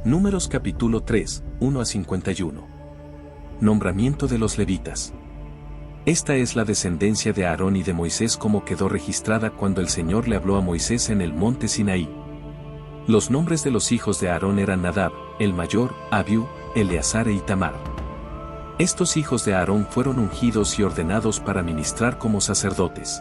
Números capítulo 3, 1 a 51. Nombramiento de los levitas. Esta es la descendencia de Aarón y de Moisés como quedó registrada cuando el Señor le habló a Moisés en el monte Sinaí. Los nombres de los hijos de Aarón eran Nadab, el mayor, Abiú, Eleazar e Itamar. Estos hijos de Aarón fueron ungidos y ordenados para ministrar como sacerdotes.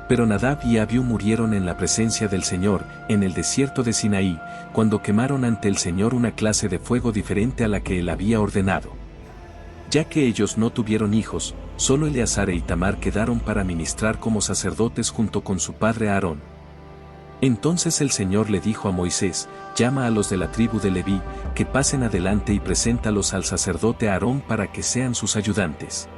Pero Nadab y Abiú murieron en la presencia del Señor, en el desierto de Sinaí, cuando quemaron ante el Señor una clase de fuego diferente a la que él había ordenado. Ya que ellos no tuvieron hijos, solo Eleazar e Itamar quedaron para ministrar como sacerdotes junto con su padre Aarón. Entonces el Señor le dijo a Moisés: llama a los de la tribu de Leví, que pasen adelante y preséntalos al sacerdote Aarón para que sean sus ayudantes.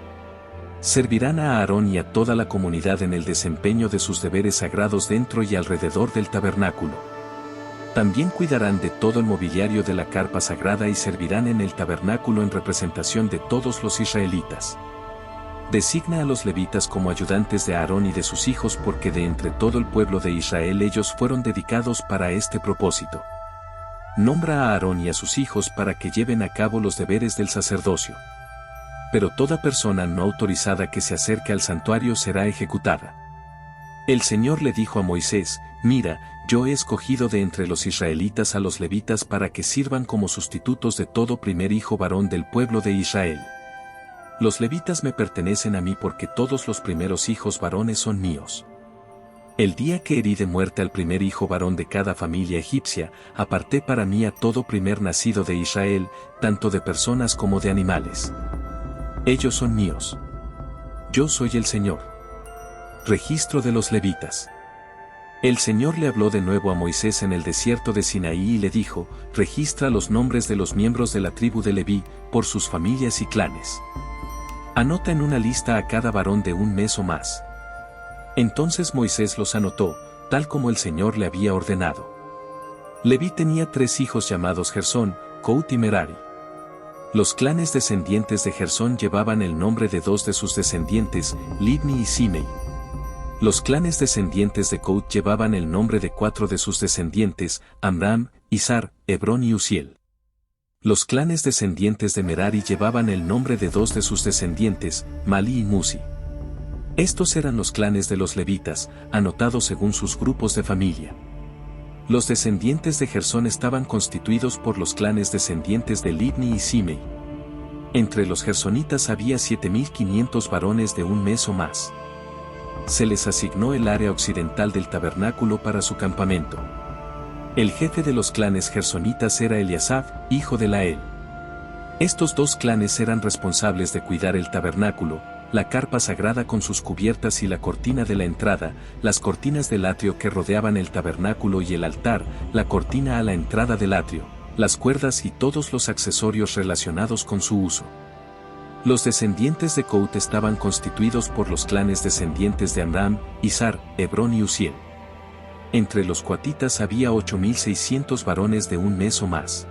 Servirán a Aarón y a toda la comunidad en el desempeño de sus deberes sagrados dentro y alrededor del tabernáculo. También cuidarán de todo el mobiliario de la carpa sagrada y servirán en el tabernáculo en representación de todos los israelitas. Designa a los levitas como ayudantes de Aarón y de sus hijos porque de entre todo el pueblo de Israel ellos fueron dedicados para este propósito. Nombra a Aarón y a sus hijos para que lleven a cabo los deberes del sacerdocio. Pero toda persona no autorizada que se acerque al santuario será ejecutada. El Señor le dijo a Moisés: mira, yo he escogido de entre los israelitas a los levitas para que sirvan como sustitutos de todo primer hijo varón del pueblo de Israel. Los levitas me pertenecen a mí porque todos los primeros hijos varones son míos. El día que herí de muerte al primer hijo varón de cada familia egipcia, aparté para mí a todo primer nacido de Israel, tanto de personas como de animales. Ellos son míos. Yo soy el Señor. Registro de los levitas. El Señor le habló de nuevo a Moisés en el desierto de Sinaí y le dijo: registra los nombres de los miembros de la tribu de Leví, por sus familias y clanes. Anota en una lista a cada varón de un mes o más. Entonces Moisés los anotó, tal como el Señor le había ordenado. Leví tenía 3 hijos llamados Gersón, Coat y Merari. Los clanes descendientes de Gersón llevaban el nombre de 2 de sus descendientes, Libni y Simei. Los clanes descendientes de Coat llevaban el nombre de 4 de sus descendientes, Amram, Izar, Hebrón y Uziel. Los clanes descendientes de Merari llevaban el nombre de 2 de sus descendientes, Mali y Musi. Estos eran los clanes de los levitas, anotados según sus grupos de familia. Los descendientes de Gersón estaban constituidos por los clanes descendientes de Libni y Simei. Entre los gersonitas había 7.500 varones de un mes o más. Se les asignó el área occidental del tabernáculo para su campamento. El jefe de los clanes gersonitas era Eliasaf, hijo de Lael. Estos 2 clanes eran responsables de cuidar el tabernáculo, la carpa sagrada con sus cubiertas y la cortina de la entrada, las cortinas del atrio que rodeaban el tabernáculo y el altar, la cortina a la entrada del atrio, las cuerdas y todos los accesorios relacionados con su uso. Los descendientes de Coat estaban constituidos por los clanes descendientes de Amram, Izar, Hebrón y Uziel. Entre los coatitas había 8.600 varones de un mes o más.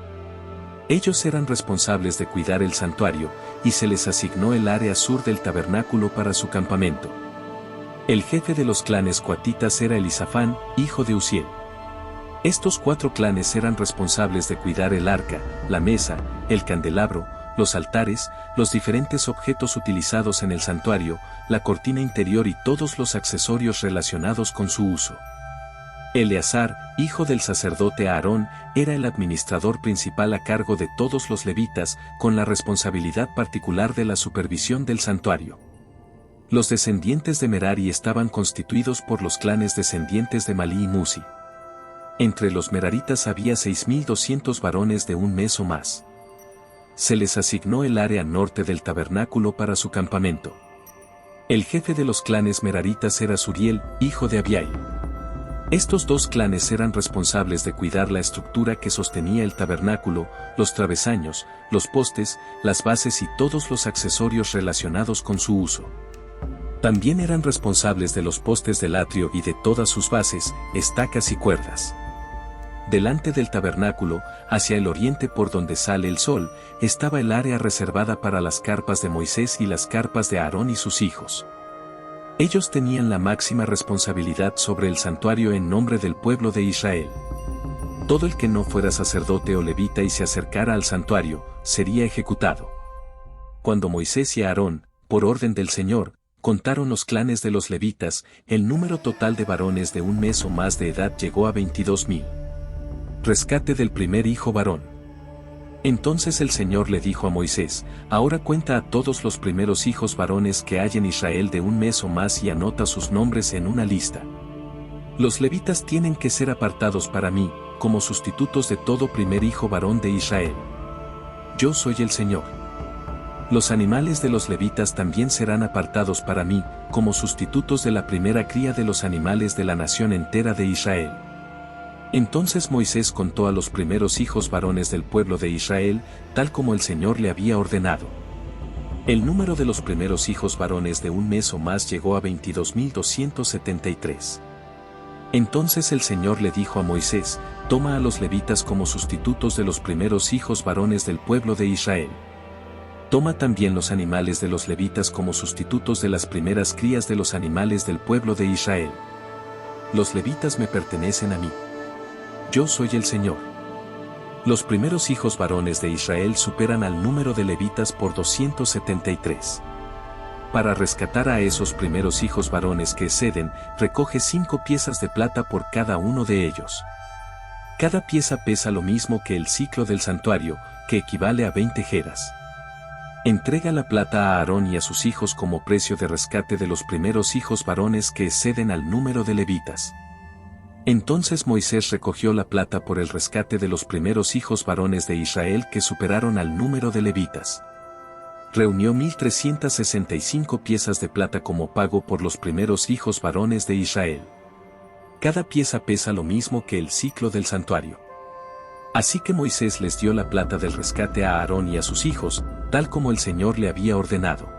Ellos eran responsables de cuidar el santuario, y se les asignó el área sur del tabernáculo para su campamento. El jefe de los clanes coatitas era Elisafán, hijo de Uziel. Estos 4 clanes eran responsables de cuidar el arca, la mesa, el candelabro, los altares, los diferentes objetos utilizados en el santuario, la cortina interior y todos los accesorios relacionados con su uso. Eleazar, hijo del sacerdote Aarón, era el administrador principal a cargo de todos los levitas, con la responsabilidad particular de la supervisión del santuario. Los descendientes de Merari estaban constituidos por los clanes descendientes de Mali y Musi. Entre los meraritas había 6.200 varones de un mes o más. Se les asignó el área norte del tabernáculo para su campamento. El jefe de los clanes meraritas era Suriel, hijo de Abiai. Estos 2 clanes eran responsables de cuidar la estructura que sostenía el tabernáculo, los travesaños, los postes, las bases y todos los accesorios relacionados con su uso. También eran responsables de los postes del atrio y de todas sus bases, estacas y cuerdas. Delante del tabernáculo, hacia el oriente por donde sale el sol, estaba el área reservada para las carpas de Moisés y las carpas de Aarón y sus hijos. Ellos tenían la máxima responsabilidad sobre el santuario en nombre del pueblo de Israel. Todo el que no fuera sacerdote o levita y se acercara al santuario, sería ejecutado. Cuando Moisés y Aarón, por orden del Señor, contaron los clanes de los levitas, el número total de varones de un mes o más de edad llegó a 22,000. Rescate del primer hijo varón. Entonces el Señor le dijo a Moisés: ahora cuenta a todos los primeros hijos varones que hay en Israel de un mes o más y anota sus nombres en una lista. Los levitas tienen que ser apartados para mí, como sustitutos de todo primer hijo varón de Israel. Yo soy el Señor. Los animales de los levitas también serán apartados para mí, como sustitutos de la primera cría de los animales de la nación entera de Israel. Entonces Moisés contó a los primeros hijos varones del pueblo de Israel, tal como el Señor le había ordenado. El número de los primeros hijos varones de un mes o más llegó a 22,273. Entonces el Señor le dijo a Moisés: toma a los levitas como sustitutos de los primeros hijos varones del pueblo de Israel. Toma también los animales de los levitas como sustitutos de las primeras crías de los animales del pueblo de Israel. Los levitas me pertenecen a mí. Yo soy el Señor. Los primeros hijos varones de Israel superan al número de levitas por 273. Para rescatar a esos primeros hijos varones que exceden, recoge 5 piezas de plata por cada uno de ellos. Cada pieza pesa lo mismo que el ciclo del santuario, que equivale a 20 jeras. Entrega la plata a Aarón y a sus hijos como precio de rescate de los primeros hijos varones que exceden al número de levitas. Entonces Moisés recogió la plata por el rescate de los primeros hijos varones de Israel que superaron al número de levitas. Reunió 1,365 piezas de plata como pago por los primeros hijos varones de Israel. Cada pieza pesa lo mismo que el ciclo del santuario. Así que Moisés les dio la plata del rescate a Aarón y a sus hijos, tal como el Señor le había ordenado.